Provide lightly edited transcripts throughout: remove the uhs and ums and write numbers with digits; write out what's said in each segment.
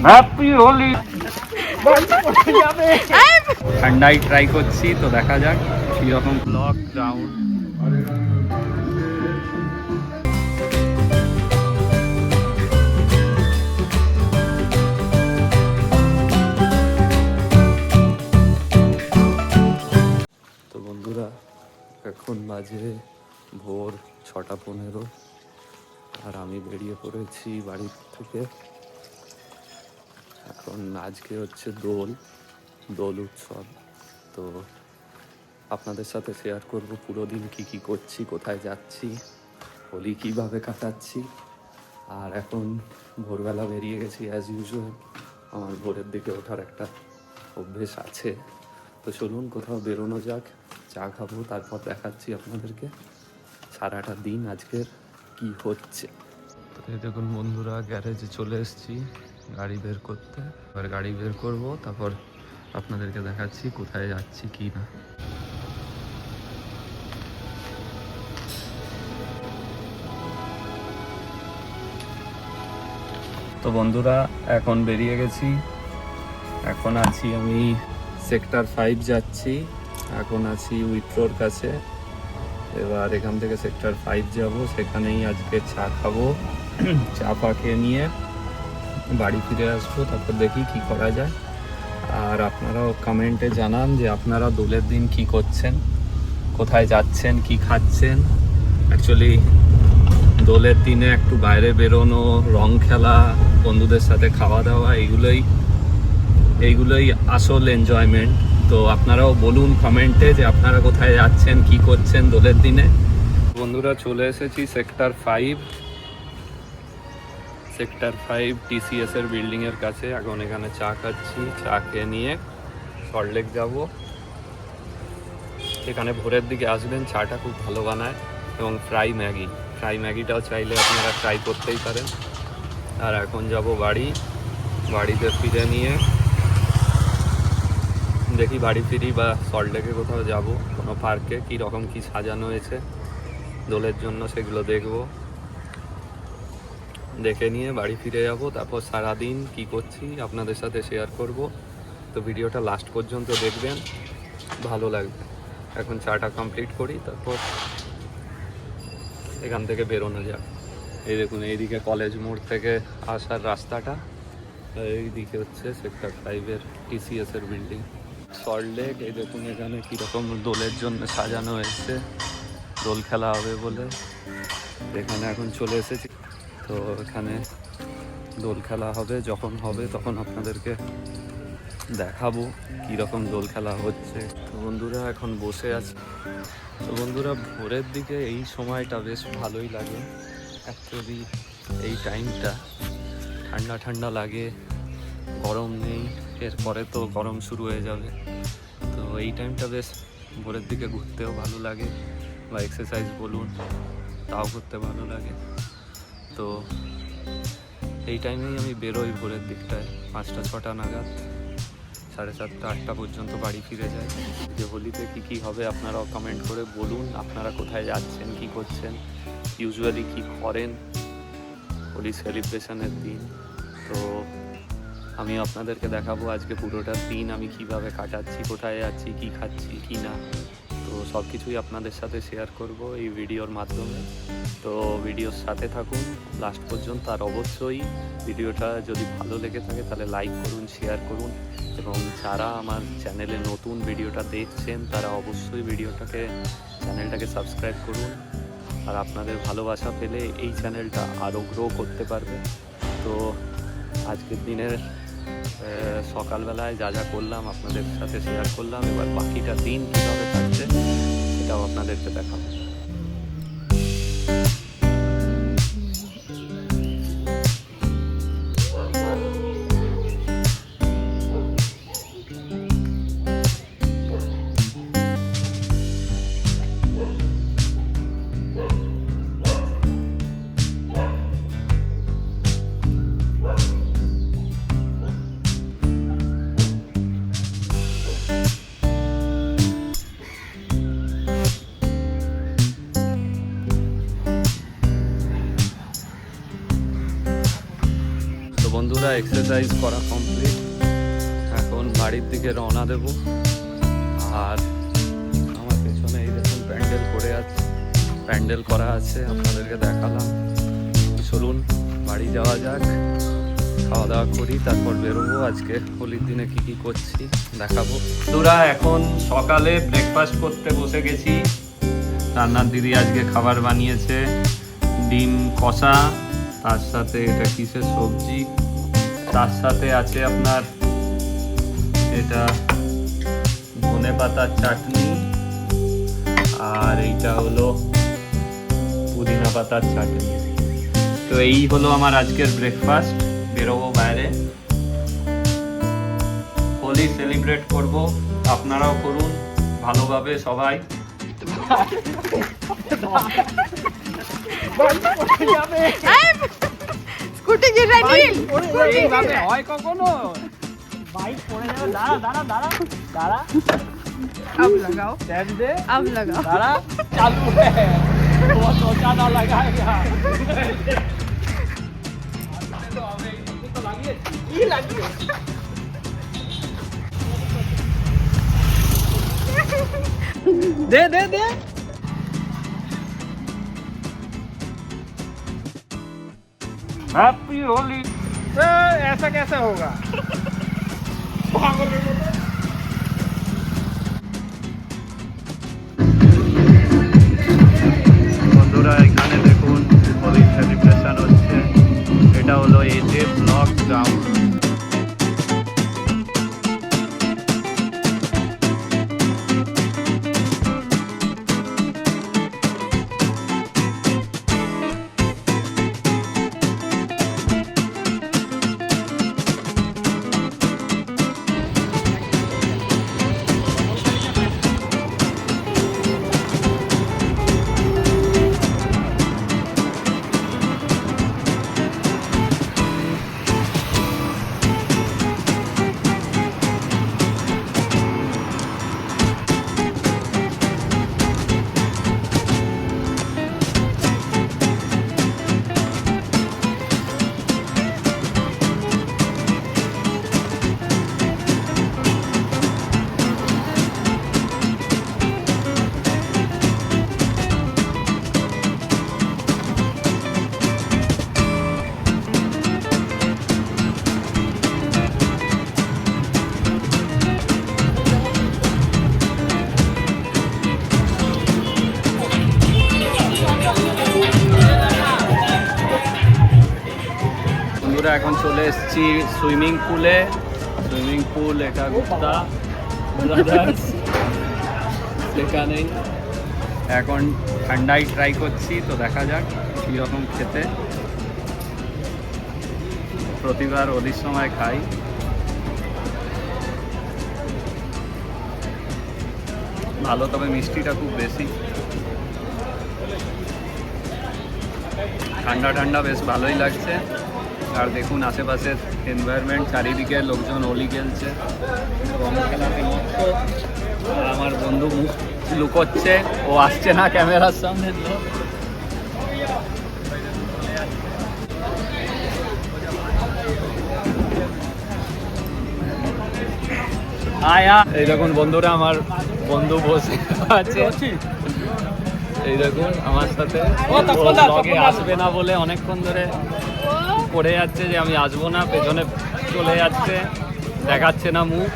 Happy Holi. ঠান্ডাই try করছি, তো দেখা যাক কিরকম ব্লক গ্রাউন্ড। তো বন্ধুরা, এখন বাজে ভোর 6:15, আর আমি বেরিয়ে পড়েছি বাড়ির থেকে। এখন আজকে হচ্ছে দোল উৎসব। তো আপনাদের সাথে শেয়ার করব পুরো দিন কী করছি, কোথায় যাচ্ছি, হোলি কীভাবে কাটাচ্ছি। আর এখন ভোরবেলা বেরিয়ে গেছি অ্যাজ ইউজুয়াল। আমার ভোরের দিকে ওঠার একটা অভ্যেস আছে। তো চলুন কোথাও বেরোনো যাক, চা খাবো, তারপর দেখাচ্ছি আপনাদেরকে সারাটা দিন আজকের কি হচ্ছে। তো এই দেখুন বন্ধুরা, গ্যারেজে চলে এসেছি গাড়ি বের করতে। এবার গাড়ি বের করব, তারপর আপনাদেরকে দেখাচ্ছি কোথায় যাচ্ছি কি না। তো বন্ধুরা, এখন বেরিয়ে গেছি। এখন আছি আমি সেক্টর 5 যাচ্ছি। এখন আছি উইথ্রোর কাছে। এবার এখান থেকে সেক্টর 5 যাব, সেখানেই আজকে চা খাবো। চা পা খেয়ে নিয়ে বাড়ি ফিরে আসবো, তারপর দেখি কি করা যায়। আর আপনারাও কমেন্টে জানান যে আপনারা দোলের দিন কি করছেন, কোথায় যাচ্ছেন, কি খাচ্ছেন। অ্যাকচুয়ালি দোলের দিনে একটু বাইরে বেরোনো, রং খেলা, বন্ধুদের সাথে খাওয়া দাওয়া, এইগুলোই আসল এনজয়মেন্ট। তো আপনারাও বলুন কমেন্টে যে আপনারা কোথায় যাচ্ছেন, কি করছেন দোলের দিনে। বন্ধুরা, চলে এসেছি সেক্টর 5 TCS এর বিল্ডিংয়ের কাছে। এখন এখানে চা খাচ্ছি। চা খেয়ে নিয়ে সল্টলেক যাব। এখানে ভোরের দিকে আসবেন, চাটা খুব ভালো বানায়। এবং ফ্রাই ম্যাগিটাও চাইলে আপনারা ট্রাই করতেই পারেন। আর এখন যাব বাড়িতে ফিরে নিয়ে দেখি বাড়ি ফিরি বা সল্টলেকে কোথাও যাব, কোনো পার্কে কীরকম কী সাজানো হয়েছে দোলের জন্য, সেগুলো দেখে নিয়ে বাড়ি ফিরে যাব। তারপর সারাদিন কি করছি আপনাদের সাথে শেয়ার করব। তো ভিডিওটা লাস্ট পর্যন্ত দেখবেন, ভালো লাগবে। এখন চাটা কমপ্লিট করি, তারপর এখান থেকে বেরোনো যাক। এই দেখুন, এইদিকে কলেজ মোড় থেকে আসার রাস্তাটা, এইদিকে হচ্ছে সেক্টর 5 TCS এর বিল্ডিং। সল্টলেক, এই দেখুন এখানে কীরকম দোলের জন্য সাজানো হয়েছে, দোল খেলা হবে বলে। এখানে এখন চলে এসেছি। তো এখানে দোল খেলা হবে, যখন হবে তখন আপনাদেরকে দেখাবো কীরকম দোল খেলা হচ্ছে। তো বন্ধুরা, এখন বসে আছি। তো বন্ধুরা, ভোরের দিকে এই সময়টা বেশ ভালোই লাগে। অ্যাকচুয়ালি এই টাইমটা ঠান্ডা লাগে, গরম নেই। এরপরে তো গরম শুরু হয়ে যাবে। তো এই টাইমটা বেশ ভোরের দিকে ঘুরতেও ভালো লাগে, বা এক্সারসাইজ বলুন, তাও করতে ভালো লাগে। তো এই টাইমেই আমি বেরোই ভোরের দিকটায়, 5টা-6টা নাগাদ। 7:30-8টা পর্যন্ত বাড়ি ফিরে যাই। যে হোলিতে কী হবে আপনারাও কমেন্ট করে বলুন, আপনারা কোথায় যাচ্ছেন, কি করছেন, ইউজুয়ালি কি করেন হোলি সেলিব্রেশনের দিন। তো আমি আপনাদেরকে দেখাবো আজকে পুরোটা দিন আমি কিভাবে কাটাচ্ছি, কোথায় যাচ্ছি, কি খাচ্ছি, কি না। তো সব কিছুই আপনাদের সাথে শেয়ার করব এই ভিডিওর মাধ্যমে। তো ভিডিওর সাথে থাকুন লাস্ট পর্যন্ত। আর অবশ্যই ভিডিওটা যদি ভালো লেগে থাকে তাহলে লাইক করুন, শেয়ার করুন। এবং যারা আমার চ্যানেলে নতুন ভিডিওটা দেখছেন তারা অবশ্যই চ্যানেলটাকে সাবস্ক্রাইব করুন। আর আপনাদের ভালোবাসা পেলে এই চ্যানেলটা আরও গ্রো করতে পারবে। তো আজকের দিনের সকালবেলায় যা করলাম আপনাদের সাথে শেয়ার করলাম। এবার বাকিটা দিন কীভাবে থাকছে সেটাও আপনাদেরকে দেখাবো। এক্সারসাইজ করা কমপ্লিট। এখন বাড়ির দিকে রওনা দেব। আর আমার পেছনে এই দেখুন প্যান্ডেল করা আছে, আপনাদেরকে দেখালাম। চলুন বাড়ি যাওয়া যাক, খাওয়া দাওয়া করি, তারপর বেরোবো। আজকে হোলির দিনে কি কি করছি দেখাবো। তোরা এখন সকালে ব্রেকফাস্ট করতে বসে গেছি। রান্নার দিদি আজকে খাবার বানিয়েছে, ডিম কষা, তার সাথে এটা কিসের সবজি, তার সাথে আছে আপনার এটা ধনে পাতার চাটনি, আর এইটা হলো পুদিনা পাতার চাটনি। তো এই হলো আমার আজকের ব্রেকফাস্ট। বেরোবো বাইরে, হোলি সেলিব্রেট করব, আপনারাও করুন ভালোভাবে সবাই। স্কুটি কি রেডি? এইভাবে হয় কখনো? বাইক পড়ে যাবে। দাঁড়া দাঁড়া দাঁড়া দাঁড়া, अब लगाओ, স্ট্যান্ড দে, अब लगाओ। দাঁড়া, চালু है, वो सोचा ना लगाएगा। तो हमें इसको तो লাগিয়ে কি লাগিয়ে दे दे दे। हैप्पी होली। ऐसा कैसे होगा? বন্ধুরা এখানে দেখুন হোলি সেলিব্রেশন হচ্ছে। এটা হলো এজে ব্লক গ্রাউন্ড। এখন চলে এসেছি সুইমিং পুল। এটা গুপ্তা ব্রাদার্স, সেখানেই এখন ঠান্ডাই ট্রাই করছি। তো দেখা যাক কীরকম খেতে। প্রতিবার হোলির সময় খাই। ভালো, তবে মিষ্টিটা খুব বেশি। ঠান্ডা ঠান্ডা বেশ ভালোই লাগছে। আর দেখুন আশেপাশের এনভায়রনমেন্ট, চারিদিকে লোকজন হোলি খেলছে, রং খেলাতে মস্ত। আর আমার বন্ধু মুখ লুকোচ্ছে, ও আসছে না ক্যামেরার সামনে। এই দেখুন বন্ধুরা, আমার বন্ধু বসে আছে। এই দেখুন আমার সাথে, ব্লগে আসবে না বলে অনেকক্ষণ ধরে করে যাচ্ছে যে আমি আসবো না, পেছনে চলে যাচ্ছে, দেখাচ্ছে না মুখ।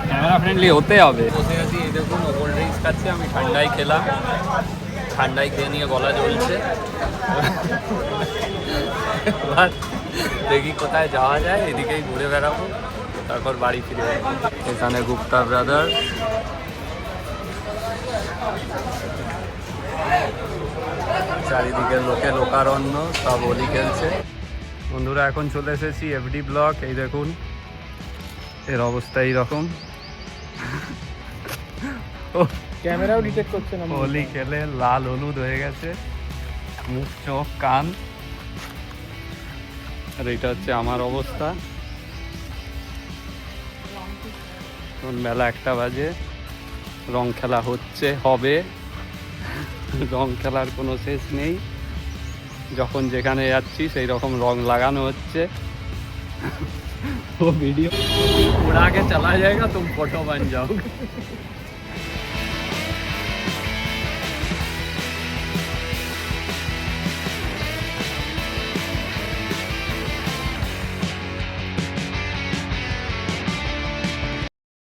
ক্যামেরা ফ্রেন্ডলি হতে হবে। বসে আছি, এই দেখুন ও কোল্ড ড্রিঙ্কস খাচ্ছে, আমি ঠান্ডাই খেলাম। ঠান্ডাই খেয়ে নিয়ে গলা জ্বলছে। এবার দেখি কোথায় যাওয়া যায়, এদিকেই ঘুরে বেড়াবো, তারপর বাড়ি ফিরে যাবো। এখানে গুপ্তা ব্রাদার, চারিদিকে লোকে লোকারণ্য, সব হোলি খেলছে। বন্ধুরা এখন চলে এসেছি এফডি ব্লক। এই দেখুন এর অবস্থা এইরকম। ক্যামেরাও ডিটেক্ট করছে না। হোলি খেলে লাল হলুদ হয়ে গেছে মুখ, চোখ, কান। আর এইটা হচ্ছে আমার অবস্থা। বেলা 1টা বাজে, রং খেলা হচ্ছে, হবে। রং খেলার কোনো শেষ নেই। যখন যেখানে যাচ্ছি সেই রকম রং লাগানো হচ্ছে। वो वीडियो उड़ा के चला जाएगा, तुम फोटो बन जाओगे।